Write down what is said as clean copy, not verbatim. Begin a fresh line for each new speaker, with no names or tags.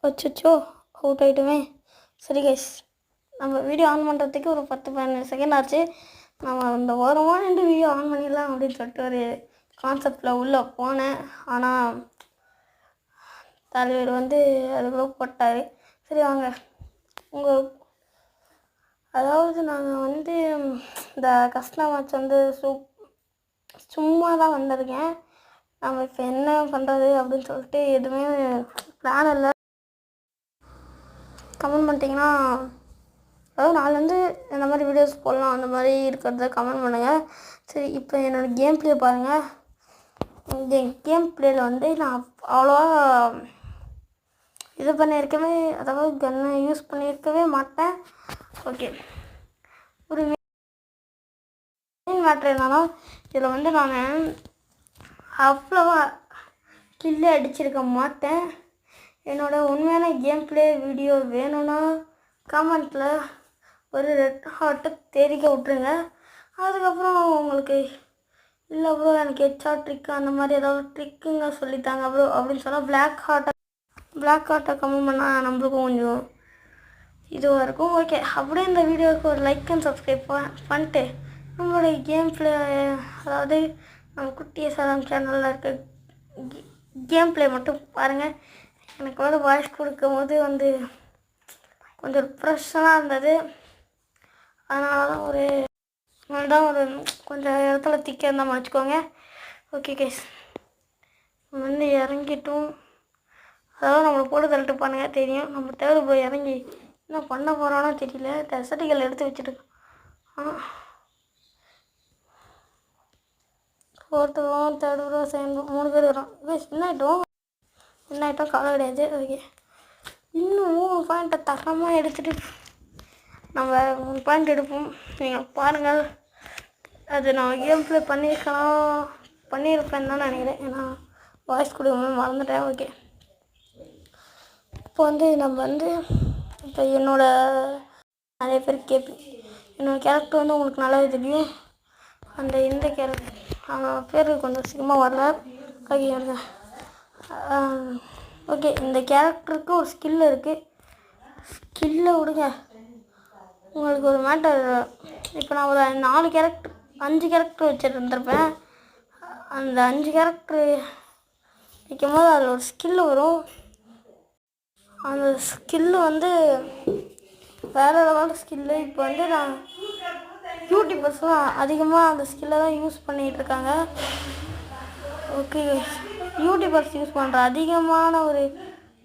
அச்சோ அவுட் ஆகிட்டுமே. சரி கைஸ், நம்ம வீடியோ ஆன் பண்ணுறதுக்கு ஒரு 10-15 செகண்ட் ஆச்சு. நம்ம அந்த ஓரமாக ரெண்டு வீடியோ ஆன் பண்ணிடலாம் அப்படின்னு சொல்லிட்டு ஒரு கான்செப்டில் உள்ளே போனேன். ஆனால் தலைவர் அதுக்குள்ளே போட்டார். சரி வாங்க, அதாவது நாங்கள் இந்த கஸ்டமர் மேட்ச் சும்மா தான் வந்திருக்கேன். நம்ம இப்போ என்ன பண்ணுறது அப்படின்னு சொல்லிட்டு எதுவுமே பிளான் இல்லை. கமெண்ட் பண்ணிட்டீங்கன்னா, அதாவது நாளைலேருந்து இந்த மாதிரி வீடியோஸ் போடலாம் அந்த மாதிரி இருக்கிறத கமெண்ட் பண்ணுங்கள். சரி, இப்போ என்னோடய கேம் ப்ளே பாருங்கள். இந்த கேம் ப்ளேயில் நான் அவ்வளோவா இது பண்ணியிருக்கவே, அதாவது கன்னை யூஸ் பண்ணியிருக்கவே மாட்டேன். ஓகே, ஒரு மெயின் மேட்ரு என்னன்னா, இதில் நான் அவ்வளோவா கில்லே அடிச்சிருக்க மாட்டேன். என்னோடய உண்மையான கேம் ப்ளே வீடியோ வேணும்னா கமெண்ட்டில் ஒரு ரெட் ஹார்ட்டை தெரிக்க விட்ருங்க. அதுக்கப்புறம் உங்களுக்கு இல்லை ப்ரோ எனக்கு ஹெட்ஷா ட்ரிக்கு அந்த மாதிரி ஏதாவது ட்ரிக்குங்க சொல்லித்தாங்க ப்ரோ அப்படின்னு சொன்னால் பிளாக் ஹார்ட்டை கமெண்ட் பண்ணால் நம்மளுக்கும் கொஞ்சம் இதுவாக இருக்கும். ஓகே, அப்படியே இந்த வீடியோவுக்கு ஒரு லைக் அண்ட் சப்ஸ்கிரைப் பண்ணிட்டு நம்மளுடைய கேம் ப்ளே, அதாவது நம்ம குட்டி சாரம் சேனலில் இருக்க கேம் ப்ளே மட்டும் பாருங்கள். எனக்கு வாய்ஸ் கொடுக்கும் போது கொஞ்சம் ப்ரெஷராக இருந்தது. அதனால தான் ஒரு கொஞ்சம் இடத்துல திக்க இருந்தால் வச்சுக்கோங்க. ஓகே கைஸ், இறங்கிட்டோம். அதாவது நம்மளை போட்டு தள்ளிட்டு பாருங்க தெரியும். நம்ம தேவை போய் இறங்கி என்ன பண்ண போகிறோன்னா தெரியல. டெசர்ட்டிகள் எடுத்து வச்சுட்டு ஒருத்தரும் தேர்டு செகண்ட் 3 பேர் வரும். என்ன ஆகிட்டோம் கவலை கிடையாது. ஓகே, இன்னும் 3 பாயிண்ட்டை தரமாக எடுத்துகிட்டு நம்ம 3 பாயிண்ட் எடுப்போம். நீங்கள் பாருங்கள். அது நான் கேம் ப்ளே பண்ணியிருப்பேன்னு தான் நினைக்கிறேன். ஏன்னா வாய்ஸ் கொடுக்கும்போது மறந்துட்டேன். ஓகே, இப்போ நம்ம இப்போ நிறைய பேர் கேட்பேன், என்னோடய கேரக்டர் உங்களுக்கு நல்லாவே தெரியும். இந்த கேரக்டர் பேர் கொஞ்சம் சீக்கிரமாக வரல. ஓகே, இந்த கேரக்டருக்கு ஒரு ஸ்கில் இருக்குது. ஸ்கில்லை விடுங்க, உங்களுக்கு ஒரு மேட்டர். இப்போ நான் ஒரு 5 கேரக்டர் வச்சுருந்துருப்பேன். அந்த 5 கேரக்டர் வைக்கும் போது அதில் ஒரு ஸ்கில்லு வரும். அந்த ஸ்கில்லு வேறு லெவல் ஸ்கில்லு. இப்போ நான் யூடியூபர்ஸ்லாம் அதிகமாக அந்த ஸ்கில்லை தான் யூஸ் பண்ணிகிட்ருக்காங்க. ஓகே, யூடியூபர்ஸ் யூஸ் பண்ணுற அதிகமான ஒரு